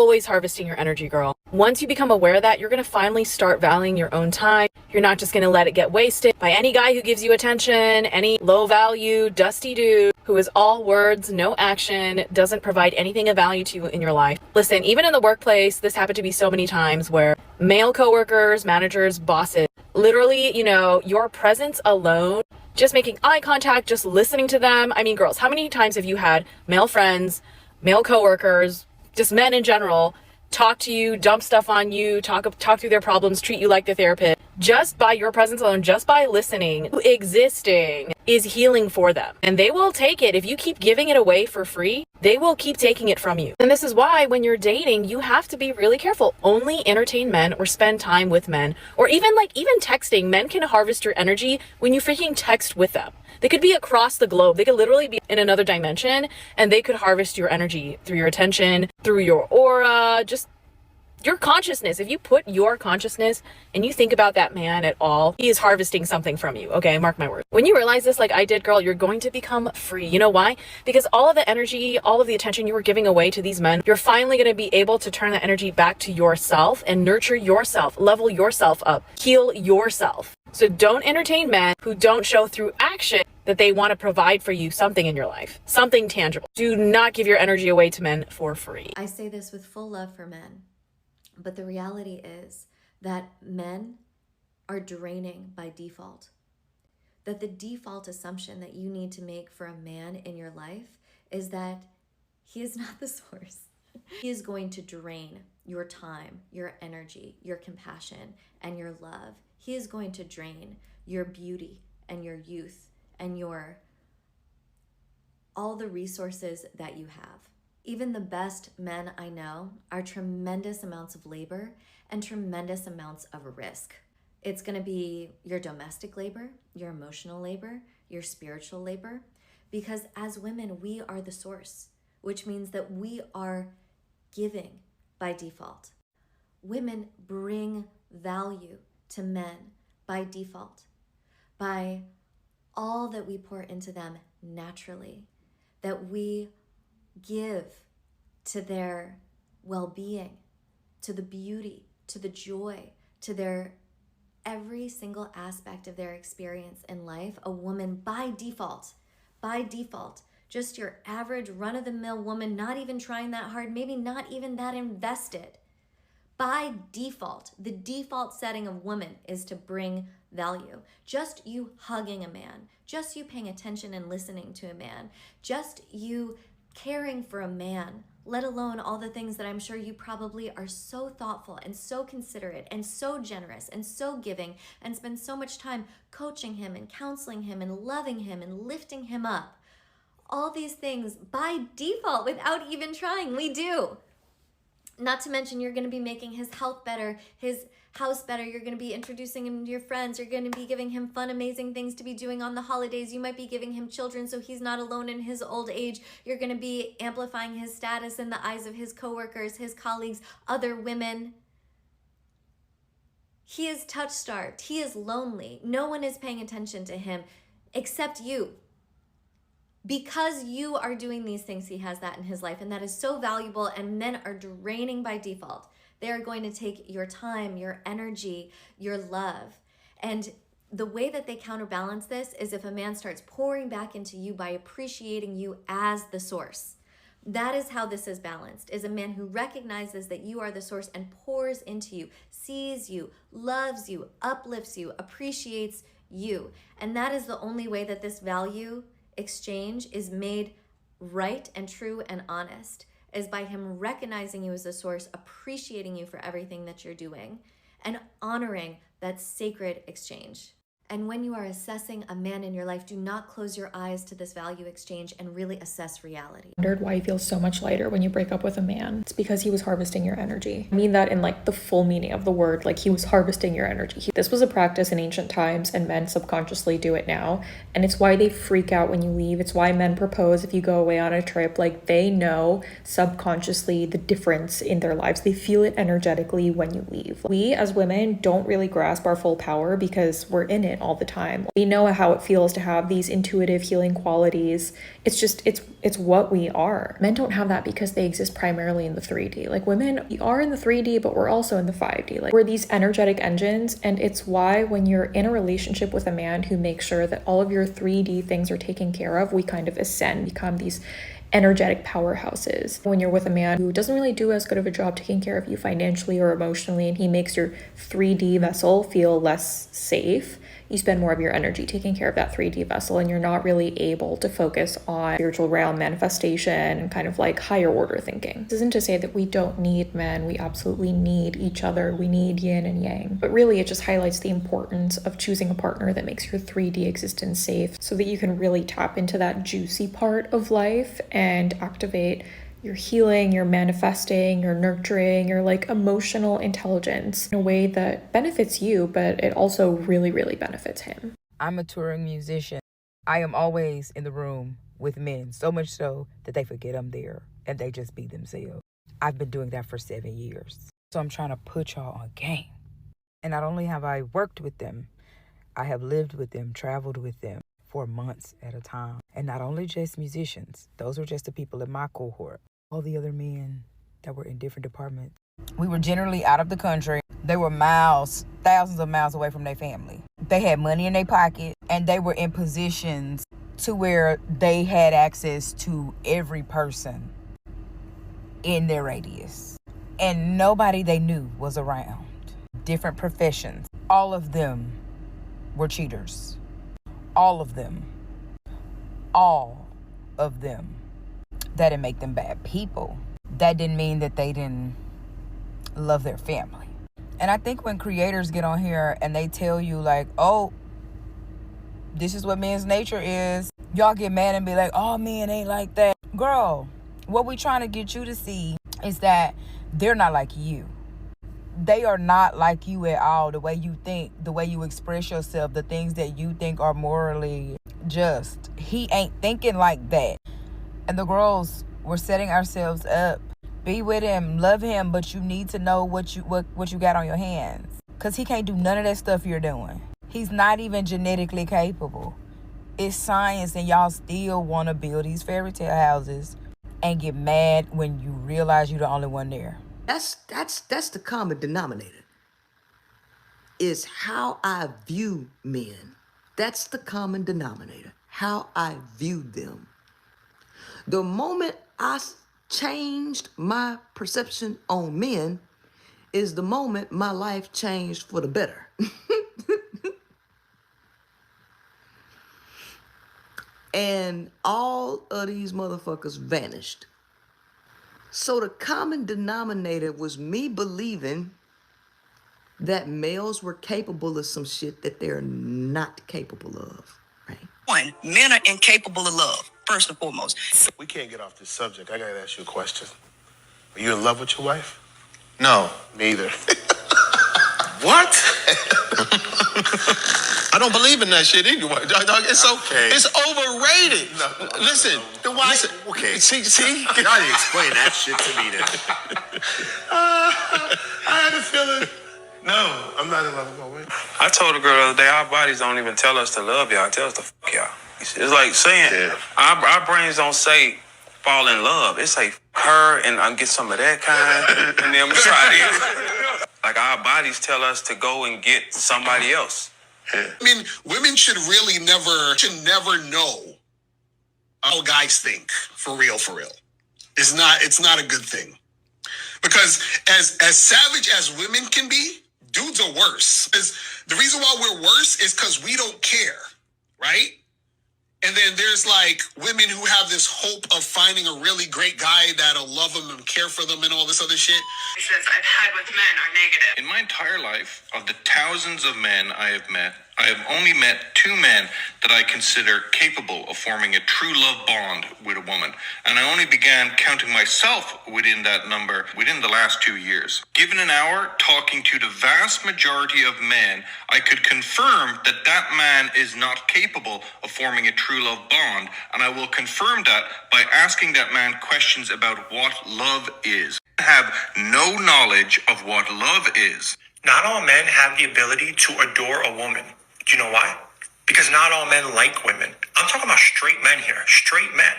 always harvesting your energy, girl. Once you become aware of that, you're going to finally start valuing your own time. You're not just going to let it get wasted by any guy who gives you attention, any low value, dusty dude who is all words, no action, doesn't provide anything of value to you in your life. Listen, even in the workplace, this happened to be so many times where male coworkers, managers, bosses, literally, your presence alone, just making eye contact, just listening to them. I mean, girls, how many times have you had male friends, male coworkers, just men in general, talk to you, dump stuff on you, talk through their problems, treat you like the therapist? Just by your presence alone, just by listening, existing is healing for them. And they will take it. If you keep giving it away for free, they will keep taking it from you. And this is why when you're dating, you have to be really careful. Only entertain men or spend time with men, or even texting. Men can harvest your energy when you freaking text with them. They could be across the globe. They could literally be in another dimension, and they could harvest your energy through your attention, through your aura, just your consciousness. If you put your consciousness and you think about that man at all, he is harvesting something from you. Okay, mark my words. When you realize this, like I did, girl, you're going to become free. You know why? Because all of the energy, all of the attention you were giving away to these men, you're finally going to be able to turn that energy back to yourself and nurture yourself, level yourself up, heal yourself. So don't entertain men who don't show through action that they want to provide for you something in your life, something tangible. Do not give your energy away to men for free. I say this with full love for men. But the reality is that men are draining by default. That the default assumption that you need to make for a man in your life is that he is not the source. He is going to drain your time, your energy, your compassion, and your love. He is going to drain your beauty and your youth and all the resources that you have. Even the best men I know are tremendous amounts of labor and tremendous amounts of risk. It's going to be your domestic labor, your emotional labor, your spiritual labor, because as women, we are the source, which means that we are giving by default. Women bring value to men by default, by all that we pour into them naturally, that we give to their well-being, to the beauty, to the joy, to their every single aspect of their experience in life. A woman by default, just your average run-of-the-mill woman, not even trying that hard, maybe not even that invested. By default, the default setting of woman is to bring value. Just you hugging a man, just you paying attention and listening to a man, just you caring for a man, let alone all the things that I'm sure you probably are so thoughtful and so considerate and so generous and so giving and spend so much time coaching him and counseling him and loving him and lifting him up. All these things by default without even trying, we do. Not to mention you're going to be making his health better, his house better. You're going to be introducing him to your friends. You're going to be giving him fun, amazing things to be doing on the holidays. You might be giving him children so he's not alone in his old age. You're going to be amplifying his status in the eyes of his coworkers, his colleagues, other women. He is touch-starved. He is lonely. No one is paying attention to him except you. Because you are doing these things, he has that in his life, and that is so valuable, and men are draining by default. They are going to take your time, your energy, your love. And the way that they counterbalance this is if a man starts pouring back into you by appreciating you as the source. That is how this is balanced, is a man who recognizes that you are the source and pours into you, sees you, loves you, uplifts you, appreciates you. And that is the only way that this value exchange is made right and true and honest, is by him recognizing you as a source, appreciating you for everything that you're doing, and honoring that sacred exchange. And when you are assessing a man in your life, do not close your eyes to this value exchange and really assess reality. I wondered why you feel so much lighter when you break up with a man. It's because he was harvesting your energy. I mean that in the full meaning of the word, he was harvesting your energy. This was a practice in ancient times, and men subconsciously do it now. And it's why they freak out when you leave. It's why men propose if you go away on a trip. They know subconsciously the difference in their lives. They feel it energetically when you leave. We as women don't really grasp our full power because we're in it dominant all the time. We know how it feels to have these intuitive healing qualities. It's what we are. Men don't have that because they exist primarily in the 3D. Like, women, we are in the 3D, but we're also in the 5D. Like, we're these energetic engines, and it's why when you're in a relationship with a man who makes sure that all of your 3D things are taken care of, we kind of ascend, become these energetic powerhouses. When you're with a man who doesn't really do as good of a job taking care of you financially or emotionally, and he makes your 3D vessel feel less safe, you spend more of your energy taking care of that 3D vessel, and you're not really able to focus on spiritual realm manifestation and kind of like higher order thinking. This isn't to say that we don't need men. We absolutely need each other. We need yin and yang. But really, it just highlights the importance of choosing a partner that makes your 3D existence safe so that you can really tap into that juicy part of life and activate your healing, your manifesting, your nurturing, your like emotional intelligence in a way that benefits you, but it also really, really benefits him. I'm a touring musician. I am always in the room with men, so much so that they forget I'm there and they just be themselves. I've been doing that for 7 years. So I'm trying to put y'all on game. And not only have I worked with them, I have lived with them, traveled with them for months at a time. And not only just musicians, those are just the people in my cohort. All the other men that were in different departments. We were generally out of the country. They were miles, thousands of miles away from their family. They had money in their pocket, and they were in positions to where they had access to every person in their radius. And nobody they knew was around. Different professions. All of them were cheaters. All of them. All of them. That didn't make them bad people. That didn't mean that they didn't love their family. And I think when creators get on here and they tell you like, oh, this is what men's nature is, y'all get mad and be like, oh, men ain't like that. Girl, what we trying to get you to see is that they're not like you. They are not like you at all. The way you think, the way you express yourself, the things that you think are morally just. He ain't thinking like that. And the girls, we're setting ourselves up. Be with him, love him, but you need to know what you got on your hands. Because he can't do none of that stuff you're doing. He's not even genetically capable. It's science, and y'all still want to build these fairy tale houses and get mad when you realize you're the only one there. That's the common denominator. Is how I view men. That's the common denominator. How I view them. The moment I changed my perception on men is the moment my life changed for the better. And all of these motherfuckers vanished. So the common denominator was me believing that males were capable of some shit that they're not capable of, right? One, men are incapable of love, first and foremost. We can't get off this subject. I gotta ask you a question. Are you in love with your wife? No. Neither. What? I don't believe in that shit anyway. It's Okay. It's overrated. No. Listen. Then why? Listen. Okay. See? Now you explain that shit to me then. I had a feeling. No, I'm not in love with my wife. I told a girl the other day, our bodies don't even tell us to love y'all. It tells us to fuck y'all. It's like saying, our brains don't say fall in love. It say her and I'm get some of that kind, and then I'm try it. Like our bodies tell us to go and get somebody else. I mean, women should never know how guys think, for real. It's not a good thing. Because as savage as women can be, dudes are worse. The reason why we're worse is because we don't care, right? And then there's like women who have this hope of finding a really great guy that'll love them and care for them and all this other shit. I've had with men are negative. In my entire life, of the thousands of men I have met, I have only met 2 men that I consider capable of forming a true love bond with a woman. And I only began counting myself within that number within the last 2 years. Given an hour talking to the vast majority of men, I could confirm that that man is not capable of forming a true love bond. And I will confirm that by asking that man questions about what love is. I have no knowledge of what love is. Not all men have the ability to adore a woman. Do you know why? Because not all men like women. I'm talking about straight men here, straight men.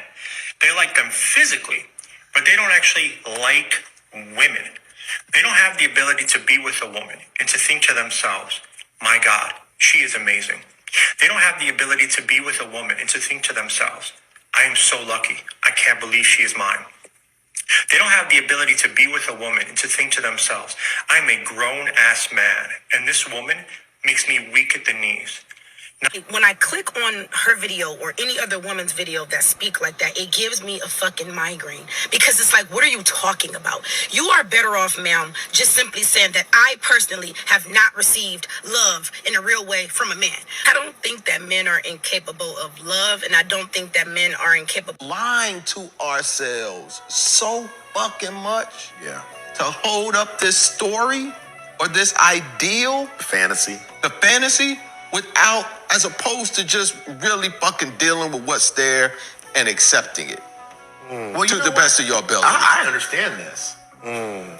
They like them physically, but they don't actually like women. They don't have the ability to be with a woman and to think to themselves, my God, she is amazing. They don't have the ability to be with a woman and to think to themselves, I am so lucky. I can't believe she is mine. They don't have the ability to be with a woman and to think to themselves, I'm a grown-ass man, and this woman makes me weak at the knees. When I click on her video or any other woman's video that speak like that, it gives me a fucking migraine because it's like, what are you talking about? You are better off, ma'am, just simply saying that I personally have not received love in a real way from a man. I don't think that men are incapable of love, and I don't think that men are incapable. Lying to ourselves so fucking much. Yeah. To hold up this story or this ideal. The fantasy without, as opposed to just really fucking dealing with what's there and accepting it. Well, to the best of your ability. I understand this.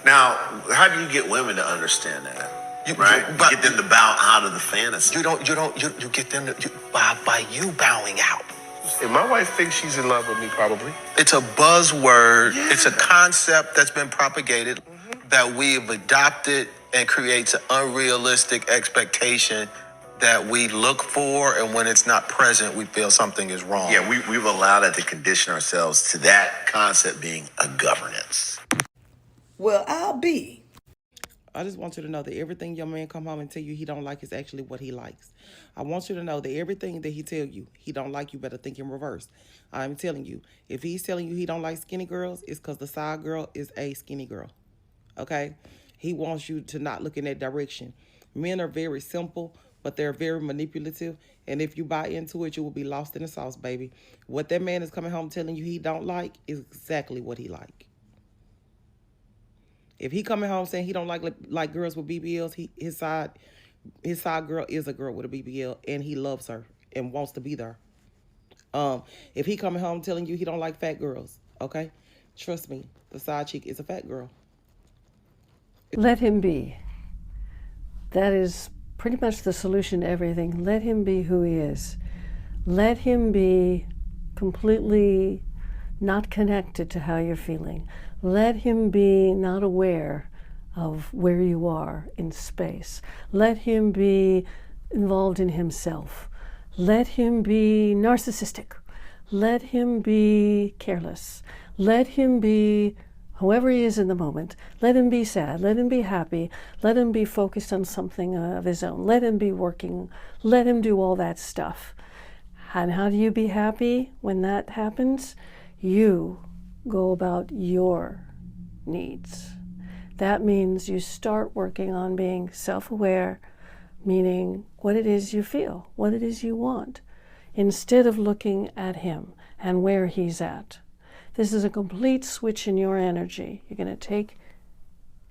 Now, how do you get women to understand that? You get them to bow out of the fantasy. You get them to, by you bowing out. If my wife thinks she's in love with me, probably. It's a buzzword. Yeah. It's a concept that's been propagated that we've adopted and creates an unrealistic expectation that we look for, and when it's not present, we feel something is wrong. Yeah, we've allowed it to condition ourselves to that concept being a governance. Well, I'll be. I just want you to know that everything your man come home and tell you he don't like is actually what he likes. I want you to know that everything that he tell you he don't like, you better think in reverse. I'm telling you, if he's telling you he don't like skinny girls, it's because the side girl is a skinny girl. Okay? He wants you to not look in that direction. Men are very simple, but they're very manipulative. And if you buy into it, you will be lost in the sauce, baby. What that man is coming home telling you he don't like is exactly what he like. If he coming home saying he don't like girls with BBLs, his side girl is a girl with a BBL, and he loves her and wants to be there. If he coming home telling you he don't like fat girls, okay, trust me, the side chick is a fat girl. Let him be. That is pretty much the solution to everything. Let him be who he is. Let him be completely not connected to how you're feeling. Let him be not aware of where you are in space. Let him be involved in himself. Let him be narcissistic. Let him be careless. Let him be whoever he is in the moment. Let him be sad. Let him be happy. Let him be focused on something of his own. Let him be working. Let him do all that stuff. And how do you be happy when that happens? You go about your needs. That means you start working on being self-aware, meaning what it is you feel, what it is you want, instead of looking at him and where he's at. This is a complete switch in your energy. You're going to take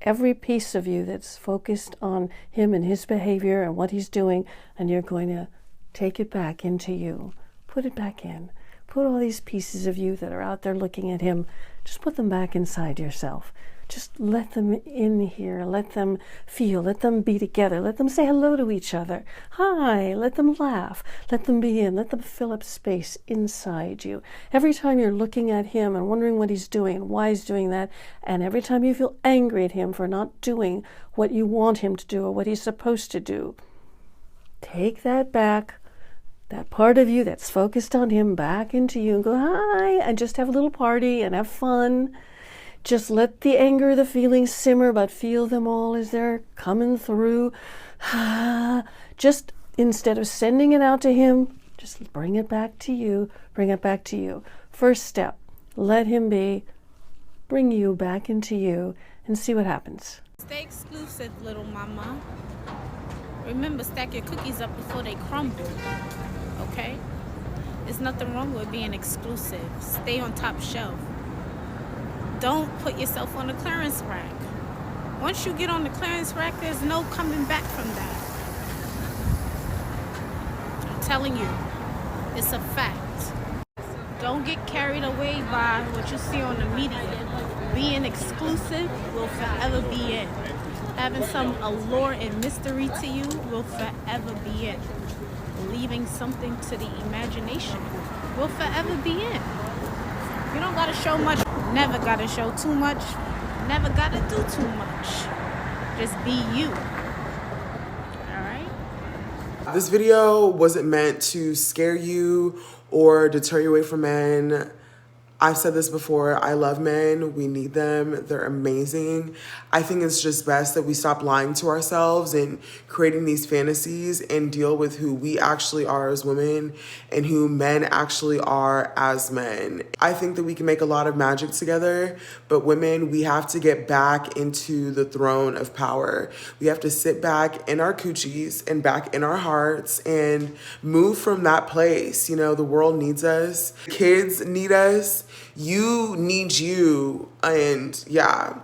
every piece of you that's focused on him and his behavior and what he's doing, and you're going to take it back into you. Put it back in. Put all these pieces of you that are out there looking at him, just put them back inside yourself. Just let them in here. Let them feel. Let them be together. Let them say hello to each other. Hi. Let them laugh. Let them be in. Let them fill up space inside you. Every time you're looking at him and wondering what he's doing and why he's doing that, and every time you feel angry at him for not doing what you want him to do or what he's supposed to do, take that back, that part of you that's focused on him, back into you, and go, hi, and just have a little party and have fun. Just let the anger, the feelings simmer, but feel them all as they're coming through. Just instead of sending it out to him, just bring it back to you. Bring it back to you. First step, let him be. Bring you back into you and see what happens. Stay exclusive, little mama. Remember, stack your cookies up before they crumble. Okay? There's nothing wrong with being exclusive. Stay on top shelf. Don't put yourself on the clearance rack. Once you get on the clearance rack, there's no coming back from that. I'm telling you, it's a fact. Don't get carried away by what you see on the media. Being exclusive will forever be it. Having some allure and mystery to you will forever be it. leaving something to the imagination, will forever be in. You don't gotta show much, never gotta show too much, never gotta do too much. Just be you. Alright? This video wasn't meant to scare you or deter you away from men. I've said this before, I love men, we need them, they're amazing. I think it's just best that we stop lying to ourselves and creating these fantasies and deal with who we actually are as women and who men actually are as men. I think that we can make a lot of magic together, but women, we have to get back into the throne of power. We have to sit back in our coochies and back in our hearts and move from that place. You know, the world needs us, kids need us, you need you, and yeah,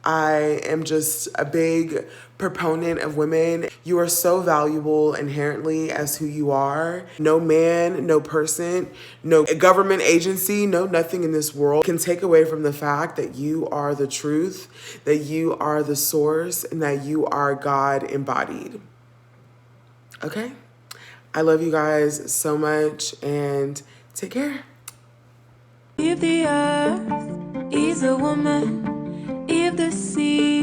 I am just a big proponent of women. You are so valuable inherently as who you are. No man, no person, no government agency, no nothing in this world can take away from the fact that you are the truth, that you are the source, and that you are God embodied. Okay? I love you guys so much, and take care. If the earth is a woman, if the sea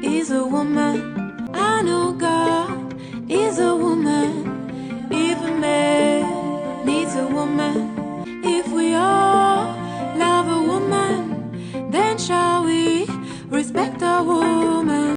is a woman, I know God is a woman. If a man needs a woman, if we all love a woman, then shall we respect our woman?